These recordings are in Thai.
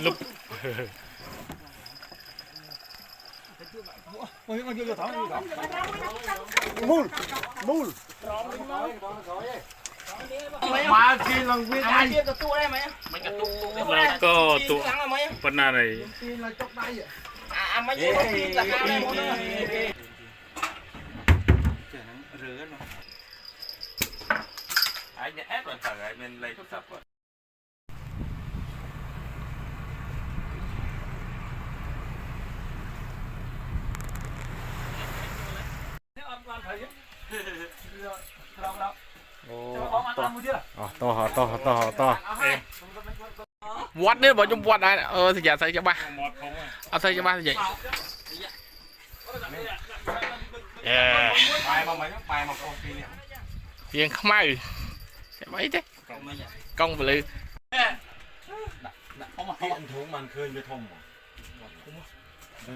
ลุกมูลมาทีลังวิ่งไอ้กระตุ้ได้ไหมมันกระตุ้ แล้วก็ตัวปนาอะไรไม่ใช่ราคาไม่หมดเลยไอ้เนี่ยแอดมันต่างไอ้เป็นอะไรทุกสับต่อวัดเนี่ยบอกจุ่มวัดได้สิอย่าใส่จะบ้าเอาใส่จะบ้าสิใหญ่ไปมาโคฟีเนี่ยเพียงขมายใช่ไหมเจ๊กล้องไปเลยเอามาเอาถุงมันเคยไปทมหมดเพ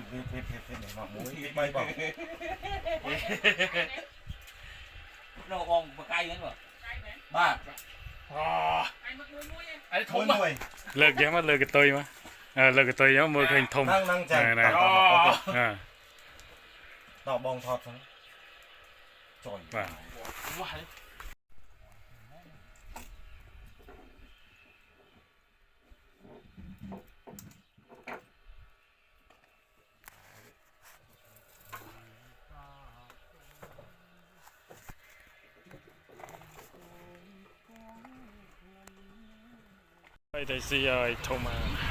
ไหนมาหมูไม่บอกเราอองมาไกลนั้นป่ะบ้าไอ้ทมเลยเลิกยังมั้ยเลิกกับตัวมั้ยเลิกกับตัวยังมือเคยทมนั่งใจต่อบองทอดทั้งจ่อยไปได้สิไอ้ทมมา